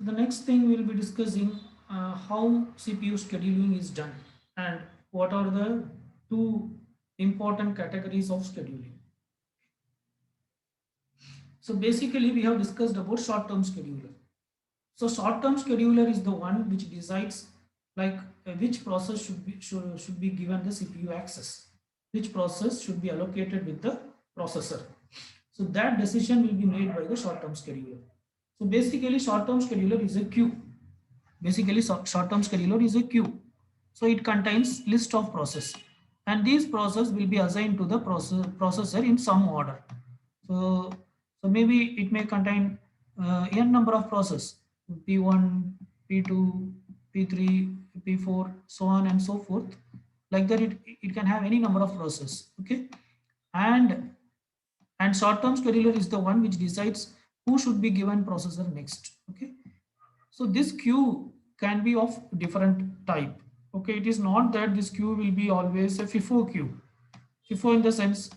So the next thing we'll be discussing how CPU scheduling is done and what are the two important categories of scheduling. So basically we have discussed about short-term scheduler. So short-term scheduler is the one which decides like which process should be given the CPU access, which process should be allocated with the processor. So that decision will be made by the short-term scheduler. So basically short-term scheduler is a queue. Basically short-term scheduler is a queue. So it contains list of process and these process will be assigned to the processor in some order. So, so maybe it may contain n number of process P1, P2, P3, P4, so on and so forth. Like that, it can have any number of process. Okay, and and short-term scheduler is the one which decides who should be given processor next. Okay, so this queue can be of different type. Okay, it is not that this queue will be always a FIFO queue. FIFO in the sense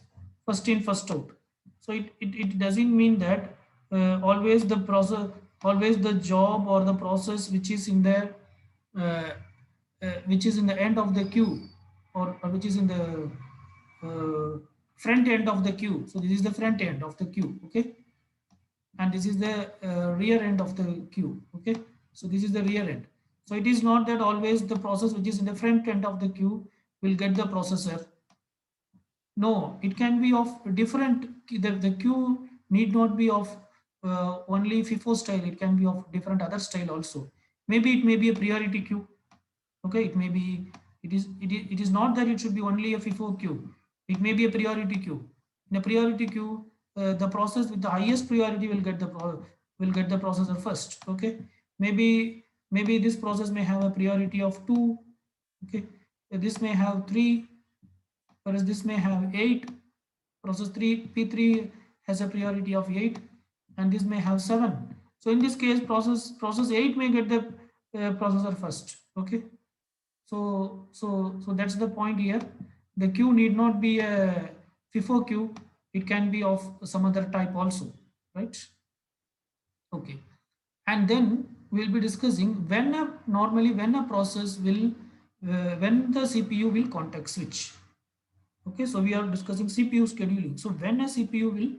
first in first out. So it doesn't mean that always the process, always the job or the process uh, which is in the end of the queue, or which is in the front end of the queue. So this is the front end of the queue. Okay, and this is the rear end of the queue. Okay, so this is the rear end. So it is not that always the process which is in the front end of the queue will get the processor. No, it can be of different. The queue need not be of only FIFO style. It can be of different other style also. Maybe it may be a priority queue. Okay, it may be. It is not that it should be only a FIFO queue. It may be a priority queue. In a priority queue, the process with the highest priority will get will get the processor first. Okay, maybe this process may have a priority of 2. Okay, this may have 3, whereas this may have 8. Process 3 P3 has a priority of 8, and this may have 7. So in this case, process 8 may get the processor first. Okay, so that's the point here. The queue need not be a FIFO queue. It can be of some other type also, right? Okay, and then we'll be discussing when a process will when the CPU will context switch. Okay, so we are discussing CPU scheduling. So when a CPU will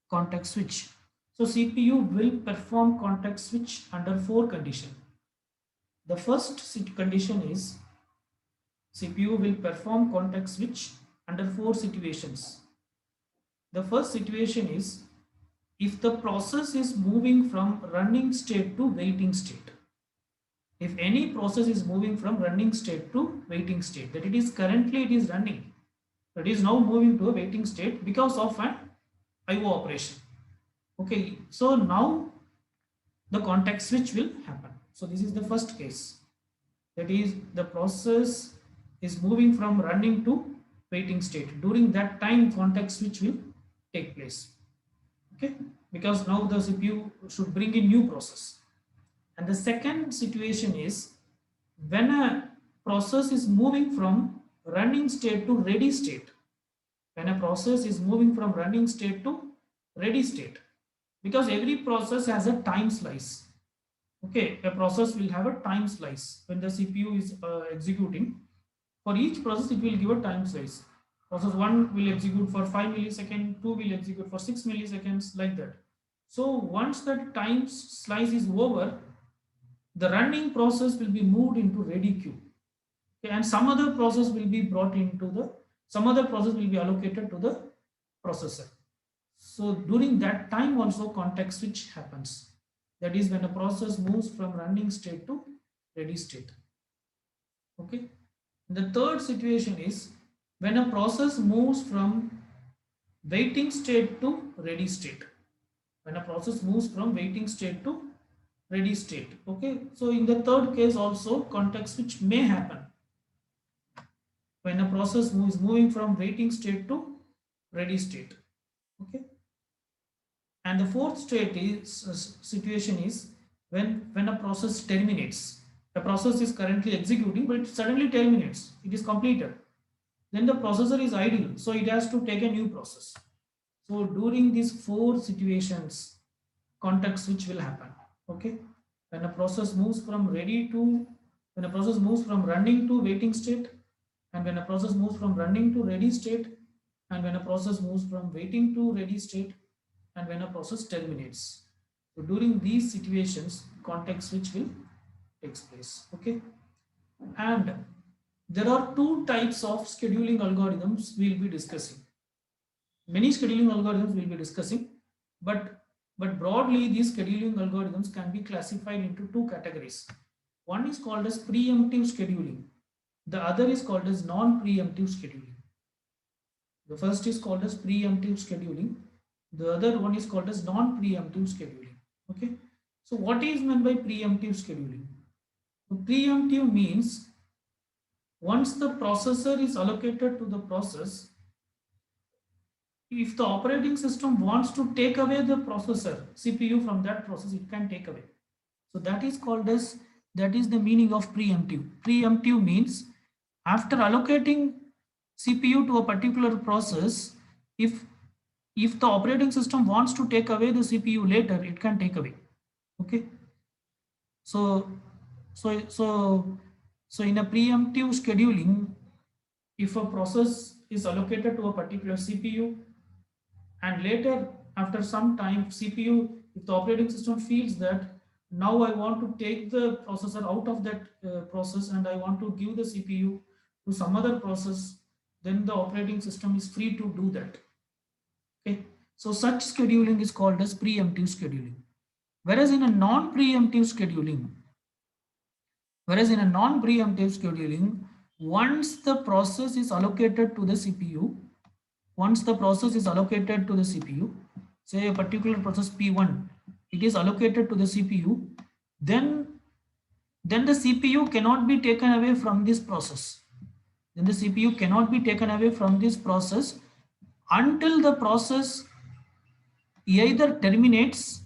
context switch, so CPU will perform context switch under 4 conditions. The first condition is CPU will perform context switch under 4 situations. The first situation is if the process is moving from running state to waiting state. If any process is moving from running state to waiting state, that it is running, it is now moving to a waiting state because of an IO operation. Okay, so now the context switch will happen. So this is the first case. That is, the process is moving from running to waiting state. During that time, context switch will take place. Okay, because now the CPU should bring in new process. And the second situation is when a process is moving from running state to ready state. When a process is moving from running state to ready state, because every process has a time slice. Okay, a process will have a time slice when the CPU is executing. For each process, it will give a time slice. Process 1 will execute for 5 milliseconds, 2 will execute for 6 milliseconds, like that. So once that time slice is over, the running process will be moved into ready queue. Okay, and some other process will be brought into the, some other process will be allocated to the processor. So during that time also context switch happens. That is when a process moves from running state to ready state. Okay. The third situation is when a process moves from waiting state to ready state. When a process moves from waiting state to ready state. Okay. So in the third case also context switch may happen when a process is moving from waiting state to ready state. Okay. And the fourth state is situation is when a process terminates. The process is currently executing, but it suddenly terminates. It is completed. Then the processor is idle, so it has to take a new process. So during these 4 situations, context switch will happen. Okay. when a process moves from ready to, when a process moves from running to waiting state, and when a process moves from running to ready state, and when a process moves from waiting to ready state, and when a process terminates. So during these situations, context switch will takes place. Okay, and there are two types of scheduling algorithms we'll be discussing. Many scheduling algorithms we'll be discussing, but broadly these scheduling algorithms can be classified into two categories. One is called as preemptive scheduling. The other is called as non-preemptive scheduling. The first is called as preemptive scheduling. The other one is called as non-preemptive scheduling. Okay. So what is meant by preemptive scheduling? So preemptive means once the processor is allocated to the process, if the operating system wants to take away the processor CPU from that process, it can take away. So that is called as, that is the meaning of preemptive. Preemptive means after allocating CPU to a particular process, if the operating system wants to take away the CPU later, it can take away. Okay. So so so so in a preemptive scheduling, if a process is allocated to a particular CPU, and later after some time CPU, if the operating system feels that now I want to take the processor out of that process and I want to give the CPU to some other process, then the operating system is free to do that. Okay, so such scheduling is called as preemptive scheduling. Whereas in a non-preemptive scheduling, once the process is allocated to the CPU, once the process is allocated to the CPU, say a particular process P1, it is allocated to the CPU, then the CPU cannot be taken away from this process. Then the CPU cannot be taken away from this process until the process either terminates.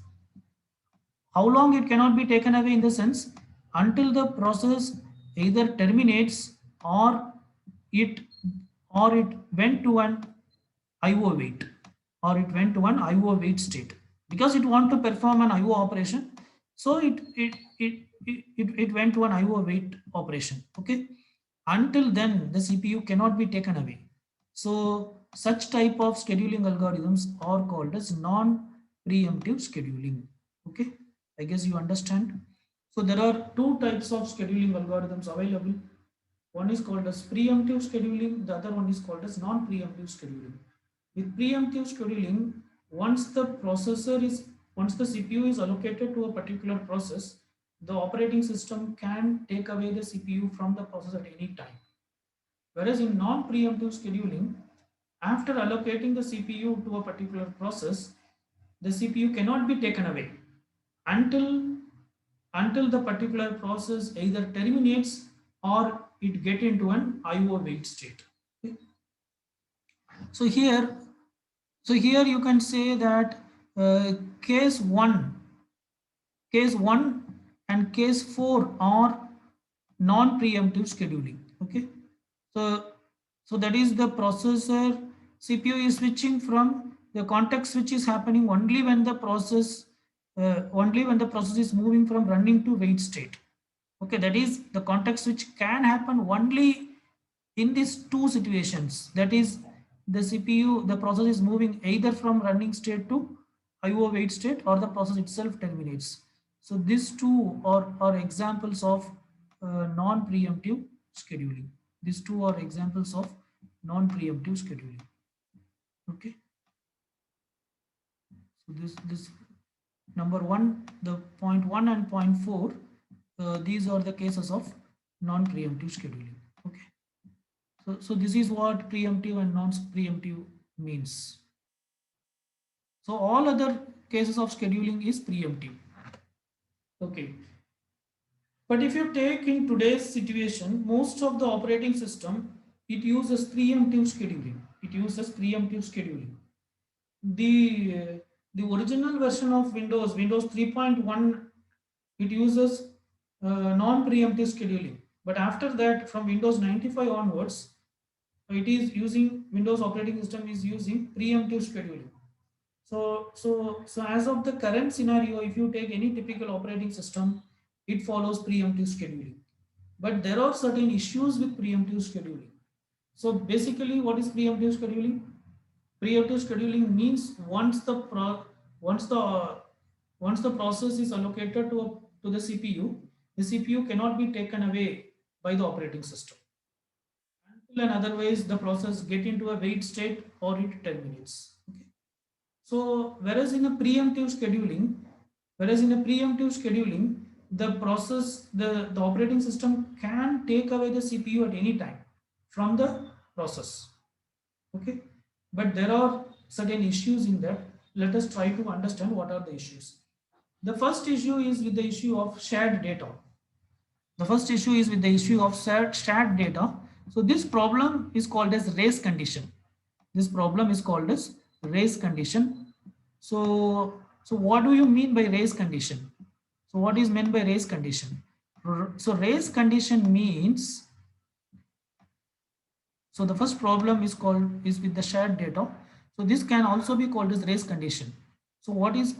How long it cannot be taken away? In the sense, until the process either terminates or it went to an IO wait, or it went to an IO wait state, because it want to perform an IO operation. So it went to an IO wait operation. Okay. Until then, the CPU cannot be taken away. So such type of scheduling algorithms are called as non-preemptive scheduling. Okay. I guess you understand. So there are two types of scheduling algorithms available. One is called as preemptive scheduling, the other one is called as non-preemptive scheduling. With preemptive scheduling, once the CPU is allocated to a particular process, the operating system can take away the CPU from the process at any time. Whereas in non-preemptive scheduling, after allocating the CPU to a particular process, the CPU cannot be taken away until the particular process either terminates or it get into an IO wait state. Okay. So here, you can say that case 1 and case 4 are non-preemptive scheduling. Okay. So that is the processor CPU is switching from, the context switch is happening only when the process is moving from running to wait state. Okay, that is the context switch can happen only in these two situations. That is, the process is moving either from running state to IO wait state, or the process itself terminates. So these two are examples of non-preemptive scheduling. These two are examples of non-preemptive scheduling. Okay. So this number one, the point 1 and point 4, these are the cases of non-preemptive scheduling. Okay. So this is what preemptive and non-preemptive means. So all other cases of scheduling is preemptive. Okay. But if you take in today's situation, most of the operating system, it uses preemptive scheduling. The original version of Windows 3.1, it uses non-preemptive scheduling. But after that, from Windows 95 onwards, it is using, Windows operating system is using preemptive scheduling. So as of the current scenario, if you take any typical operating system, it follows preemptive scheduling. But there are certain issues with preemptive scheduling. So basically, what is preemptive scheduling? Preemptive scheduling means once the process is allocated to the CPU cannot be taken away by the operating system until and otherwise the process get into a wait state or it terminates. Okay. So whereas in a preemptive scheduling, the operating system can take away the CPU at any time from the process. Okay, but there are certain issues in that. Let us try to understand what are the issues. The first issue is with the issue of shared data. The first issue is with the issue of shared data. So this problem is called as race condition. This problem is called as race condition. So what do you mean by race condition? So what is meant by race condition? So race condition means, so the first problem is with the shared data. So this can also be called as race condition. So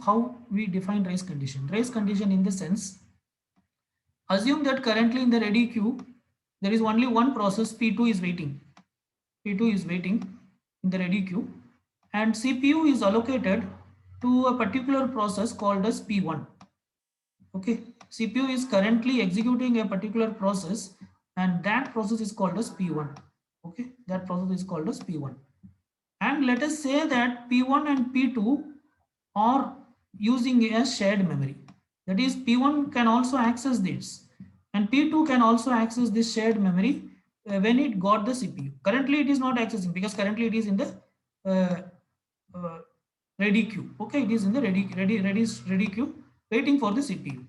how we define race condition? Race condition in the sense, assume that currently in the ready queue, there is only one process P2 is waiting. P2 is waiting in the ready queue, and CPU is allocated to a particular process called as P1. Okay, CPU is currently executing a particular process, and that process is called as P1. Okay, that process is called as P1. And let us say that P1 and P2 are using a shared memory. That is, P1 can also access this, and P2 can also access this shared memory when it got the CPU. Currently, it is not accessing because currently it is in the uh, uh, ready queue. Okay, it is in the ready queue waiting for the CPU.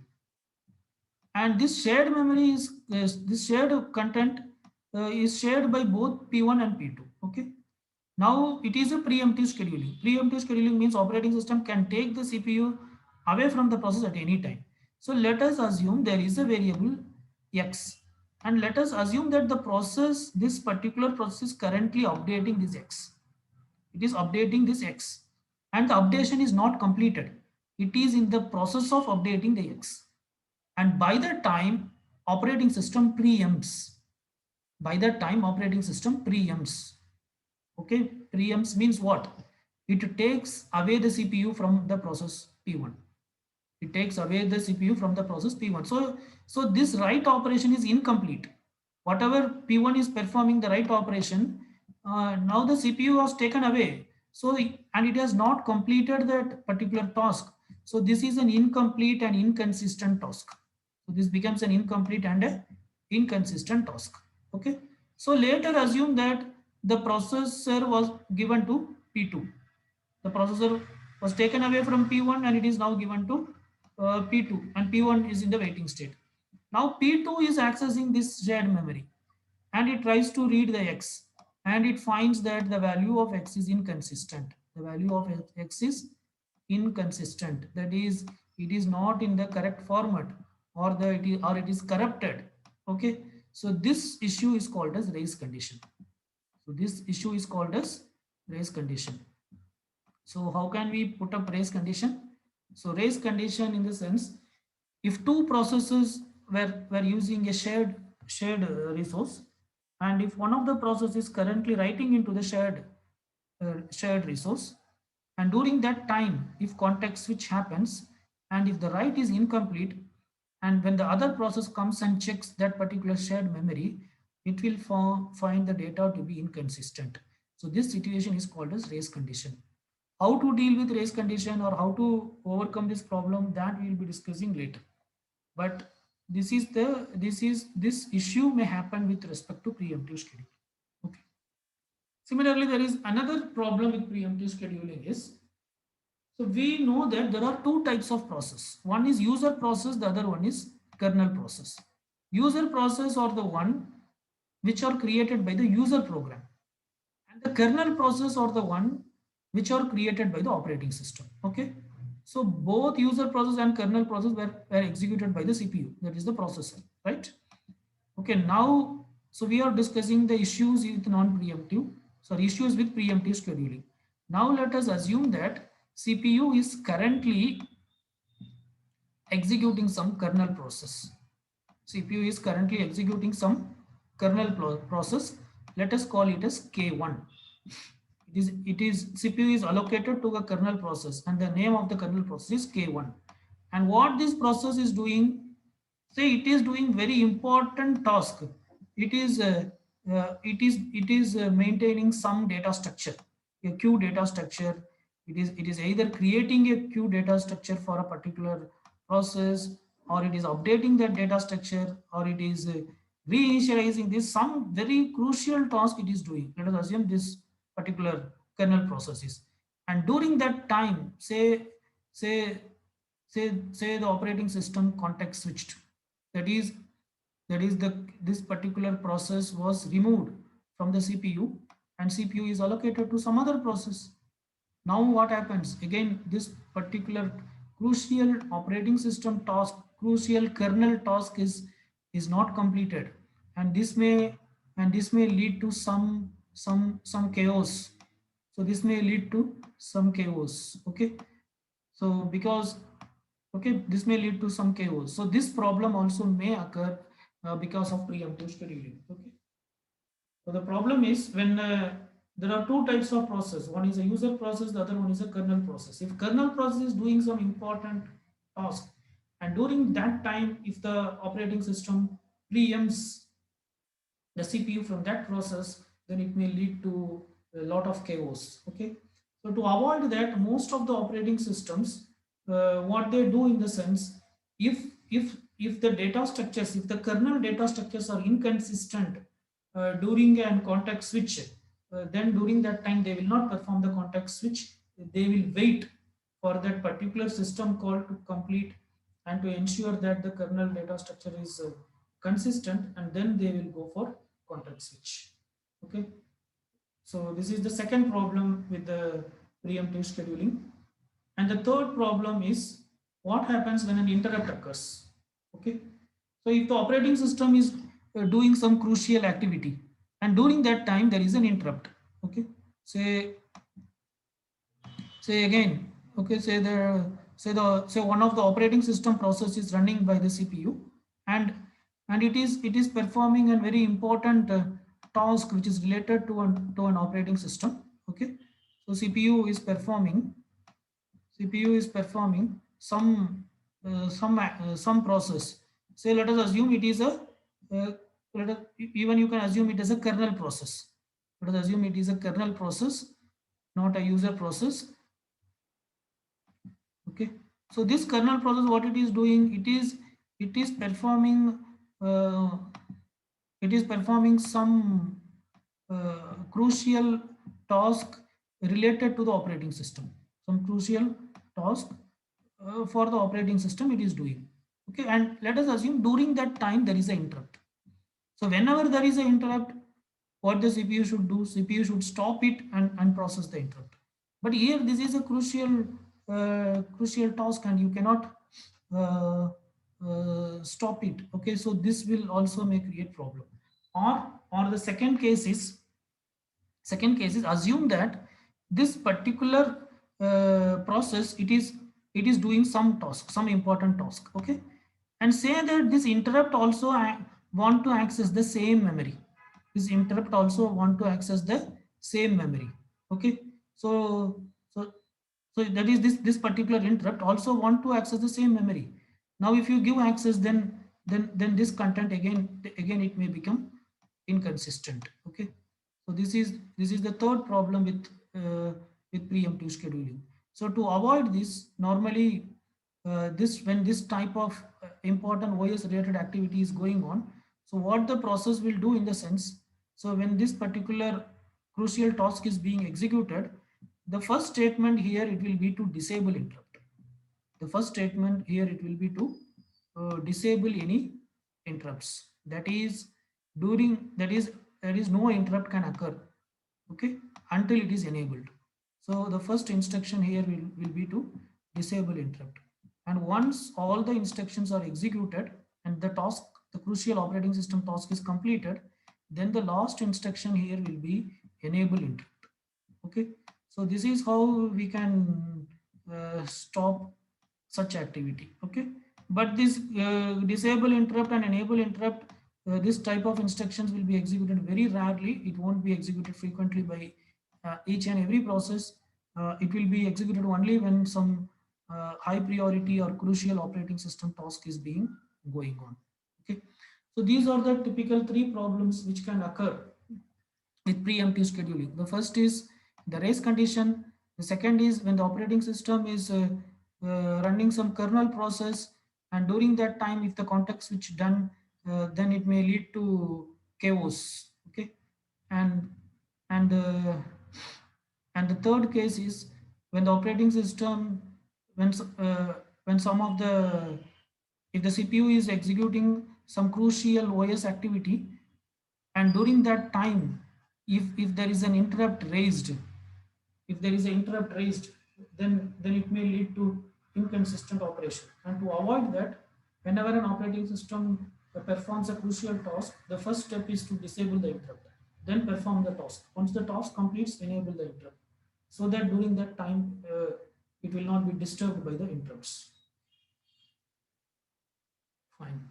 And this shared memory this shared content is shared by both P1 and P2. Okay. Now it is a preemptive scheduling. Preemptive scheduling means operating system can take the CPU away from the process at any time. So let us assume there is a variable X, and let us assume that this particular process is currently updating this X. It is updating this X, and the updation is not completed. It is in the process of updating the X. And by the time operating system preempts, okay, preempts means what? It takes away the CPU from the process P1. It takes away the CPU from the process P1. So this write operation is incomplete. Whatever P1 is performing the write operation, now the CPU was taken away. So, and it has not completed that particular task. So this is an incomplete and inconsistent task. So this becomes an incomplete and a inconsistent task. Okay. So later assume that the processor was given to P2. The processor was taken away from P1 and it is now given to P2, and P1 is in the waiting state. Now P2 is accessing this shared memory and it tries to read the X, and it finds that the value of X is inconsistent. The value of X is inconsistent. That is, it is not in the correct format, or it is corrupted. Okay. So this issue is called as race condition. So this issue is called as race condition. So how can we put up race condition? So race condition in the sense, if two processes were using a shared resource, and if one of the process is currently writing into the shared resource, and during that time, if context switch happens, and if the write is incomplete, and when the other process comes and checks that particular shared memory, it will find the data to be inconsistent. So this situation is called as race condition. How to deal with race condition or how to overcome this problem, that we will be discussing later. But this issue may happen with respect to preemptive scheduling. Okay. Similarly, there is another problem with preemptive scheduling is, so we know that there are two types of process. One is user process, the other one is kernel process. User process are the one which are created by the user program, and the kernel process are the one which are created by the operating system. Okay. So both user process and kernel process were executed by the CPU, that is the processor, right? Okay, now, so we are discussing the issues with issues with preemptive scheduling. Now let us assume that CPU is currently executing some kernel process. CPU is currently executing some kernel process. Let us call it as K1. It is CPU is allocated to a kernel process, and the name of the kernel process is K1. And what this process is doing, say it is doing very important task. It is maintaining some data structure, a queue data structure. It is either creating a queue data structure for a particular process, or it is updating that data structure, or it is reinitializing this, some very crucial task it is doing. Let us assume this particular kernel processes, and during that time, say say the operating system context switched. That is the this particular process was removed from the CPU, and CPU is allocated to some other process. Now what happens again? This particular crucial operating system task, crucial kernel task is not completed, and this may lead to some chaos. So this may lead to some chaos. Okay, so because okay, this may lead to some chaos. So this problem also may occur because of preemptive scheduling. Okay, so the problem is when there are two types of process. One is a user process, the other one is a kernel process. If kernel process is doing some important task, and during that time, if the operating system preempts the CPU from that process, then it may lead to a lot of chaos. Okay, so to avoid that, most of the operating systems, what they do in the sense, if if the data structures, if the kernel data structures are inconsistent during an context switch, then during that time they will not perform the context switch. They will wait for that particular system call to complete, and to ensure that the kernel data structure is consistent, and then they will go for context switch. Okay, so this is the second problem with the preemptive scheduling. And the third problem is what happens when an interrupt occurs. Okay, so if the operating system is doing some crucial activity, and during that time there is an interrupt. Okay, say say again, okay, say one of the operating system process is running by the CPU, and it is performing a very important task which is related to an operating system. Okay, so CPU is performing some process. Say let us assume it is a uh, even you can assume it as a kernel process. Let us assume it is a kernel process, not a user process. Okay, so this kernel process, what it is doing, it is performing uh, some crucial task related to the operating system, some crucial task for the operating system it is doing. Okay, and let us assume during that time there is an interrupt. So whenever there is an interrupt, what the CPU should do? CPU should stop it and process the interrupt. But here this is a crucial task, and you cannot uh, stop it. Okay, so this will also may create problem. Or the second case is assume that this particular process, it is doing some task, some important task. Okay, and say that this interrupt also want to access the same memory. This interrupt also want to access the same memory. Okay, so so so that is this particular interrupt also want to access the same memory. Now if you give access, then this content again it may become inconsistent. Okay, so this is the third problem with preemptive scheduling. So to avoid this, normally this when this type of important OS related activity is going on, so what the process will do in the sense, so when this particular crucial task is being executed, the first statement here it will be to disable interrupt. The first statement here it will be to disable any interrupts. That is during that is no interrupt can occur. Okay, until it is enabled. So the first instruction here will be to disable interrupt. And once all the instructions are executed and the crucial operating system task is completed, then the last instruction here will be enable interrupt. Okay, so this is how we can stop such activity. Okay, But this disable interrupt and enable interrupt, this type of instructions will be executed very rarely. It won't be executed frequently by each and every process. It will be executed only when some high priority or crucial operating system task is being going on. Okay, so these are the typical three problems which can occur with preemptive scheduling. The first is the race condition. The second is when the operating system is running some kernel process, and during that time, if the context switch done, then it may lead to chaos. Okay, and and uh, and the third case is when the operating system, when when some of the, if the CPU is executing some crucial OS activity, and during that time, if there is an interrupt raised, if there is an interrupt raised, then it may lead to inconsistent operation. And to avoid that, whenever an operating system performs a crucial task, the first step is to disable the interrupt, then perform the task. Once the task completes, enable the interrupt, so that during that time it will not be disturbed by the interrupts. Fine.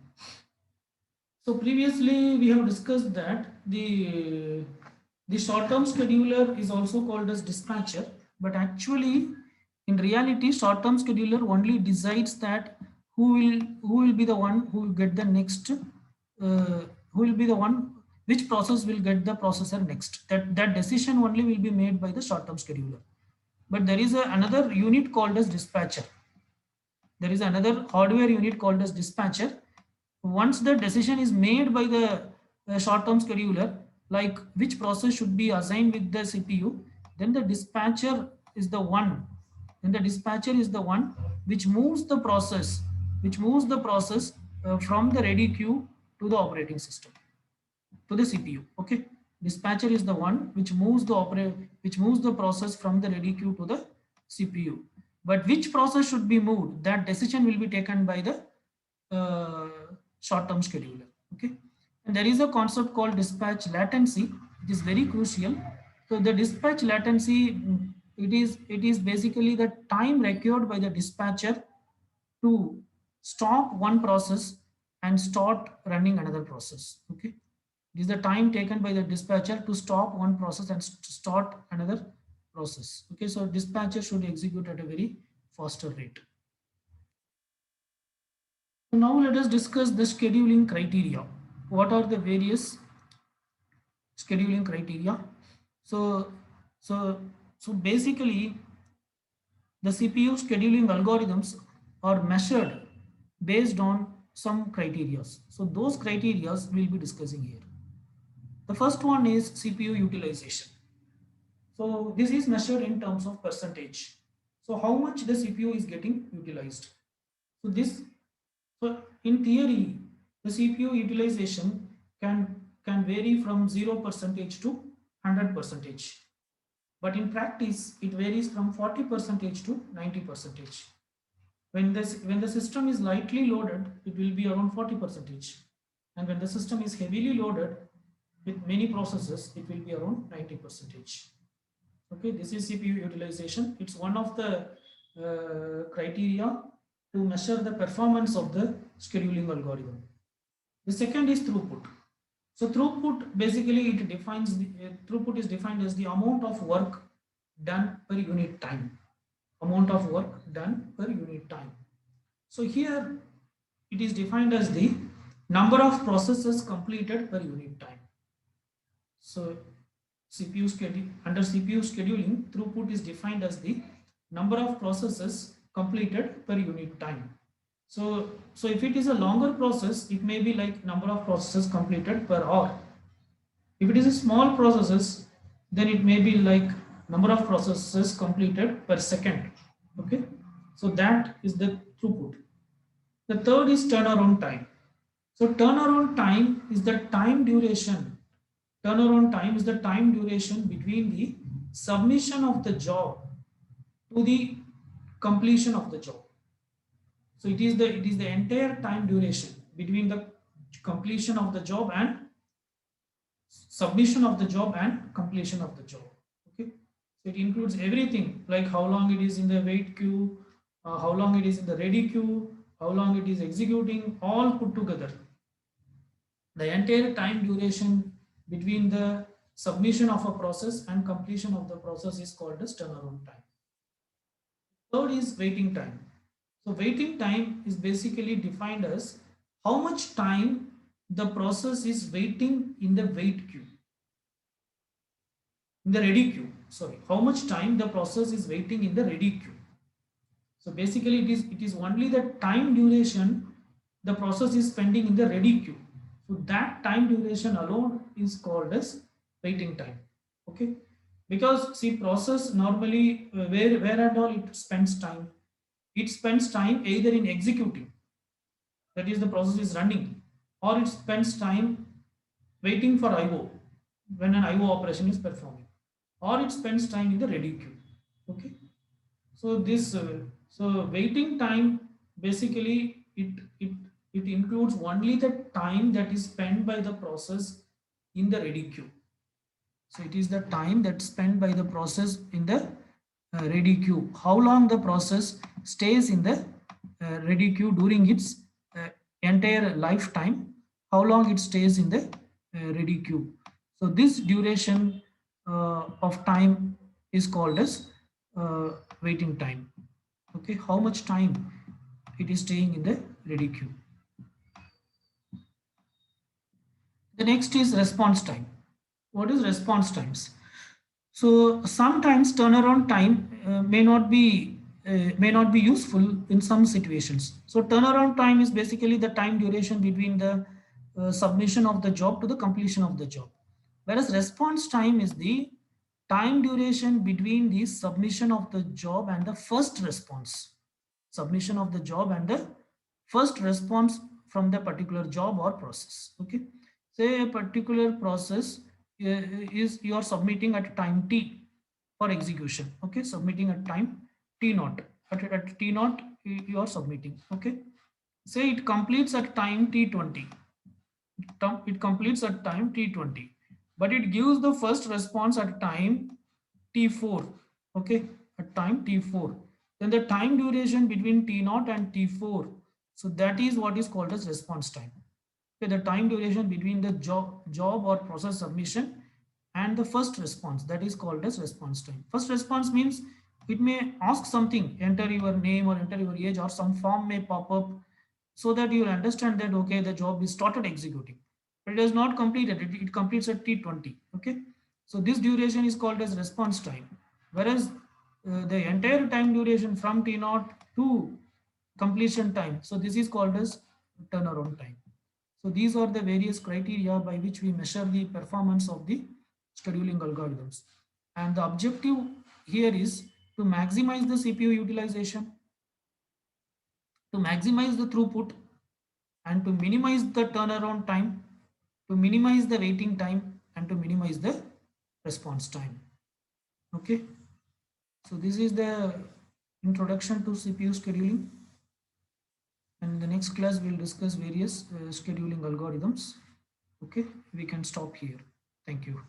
So previously we have discussed that the short-term scheduler is also called as dispatcher, but actually in reality short-term scheduler only decides that who will be the one who will get the next, who will be the one, which process will get the processor next. That decision only will be made by the short-term scheduler. But there is another unit called as dispatcher. There is another hardware unit called as dispatcher. Once the decision is made by the short-term scheduler, like which process should be assigned with the CPU, then the dispatcher is the one. Then the dispatcher is the one which moves the process, from the ready queue to the operating system, to the CPU. Okay, dispatcher is the one which moves the process from the ready queue to the CPU. But which process should be moved, that decision will be taken by the uh, short-term scheduler. Okay, and there is a concept called dispatch latency. It is very crucial. So the dispatch latency, it is basically the time required by the dispatcher to stop one process and start running another process. Okay, it is the time taken by the dispatcher to stop one process and start another process. Okay, so dispatcher should execute at a very faster rate. So now let us discuss the scheduling criteria. What are the various scheduling criteria? So, so, so basically, the CPU scheduling algorithms are measured based on some criteria. So those criteria we'll be discussing here. The first one is CPU utilization. So this is measured in terms of percentage. So how much the CPU is getting utilized. So this, so in theory, the CPU utilization can vary from 0% to 100%. But in practice, it varies from 40% to 90%. When the system is lightly loaded, it will be around 40%. And when the system is heavily loaded with many processes, it will be around 90%. Okay, this is CPU utilization. It's one of the criteria to measure the performance of the scheduling algorithm. The second is throughput. So throughput, basically it defines the throughput is defined as the amount of work done per unit time. Amount of work done per unit time. So here it is defined as the number of processes completed per unit time. So under CPU scheduling, throughput is defined as the number of processes completed per unit time. So if it is a longer process, it may be like number of processes completed per hour. If it is a small processes, then it may be like number of processes completed per second. Okay, so that is the throughput. The third is turnaround time. So turnaround time is the time duration. Turnaround time is the time duration between the submission of the job to the completion of the job. So it is the entire time duration between the completion of the job and submission of the job and completion of the job. Okay, so it includes everything like how long it is in the wait queue, how long it is in the ready queue, how long it is executing, all put together. The entire time duration between the submission of a process and completion of the process is called as turnaround time. Third is waiting time. So waiting time is basically defined as how much time the process is waiting in the wait queue, in the ready queue. Sorry, how much time the process is waiting in the ready queue. So basically it is only the time duration the process is spending in the ready queue. So that time duration alone is called as waiting time. Okay, because see process normally where and all it spends time. It spends time either in executing, that is the process is running, or it spends time waiting for IO when an IO operation is performing, or it spends time in the ready queue. Okay, so this so waiting time basically it includes only the time that is spent by the process in the ready queue. So it is the time that's spent by the process in the ready queue. How long the process stays in the ready queue during its entire lifetime, how long it stays in the ready queue. So this duration of time is called as uh, waiting time. Okay, how much time it is staying in the ready queue. The next is response time. What is response times? So sometimes turnaround time may not be useful in some situations. So turnaround time is basically the time duration between the submission of the job to the completion of the job. Whereas response time is the time duration between the submission of the job and the first response. Submission of the job and the first response from the particular job or process. Okay, say a particular process is you are submitting at time t for execution. Okay, submitting at time t naught, at t naught you are submitting. Okay, say it completes at time t20, it completes at time t20, but it gives the first response at time t4. Okay, at time t4, then the time duration between t0 and t4, so that is what is called as response time. Okay, the time duration between the job or process submission and the first response, that is called as response time. First response means it may ask something, enter your name or enter your age, or some form may pop up, so that you will understand that okay, the job is started executing, but it is not completed, it completes at t20. Okay, so this duration is called as response time. Whereas the entire time duration from t0 to completion time, so this is called as turnaround time. So these are the various criteria by which we measure the performance of the scheduling algorithms. And the objective here is to maximize the CPU utilization, to maximize the throughput, and to minimize the turnaround time, to minimize the waiting time, and to minimize the response time. Okay, so this is the introduction to CPU scheduling. And in the next class, we'll discuss various scheduling algorithms. Okay, we can stop here. Thank you.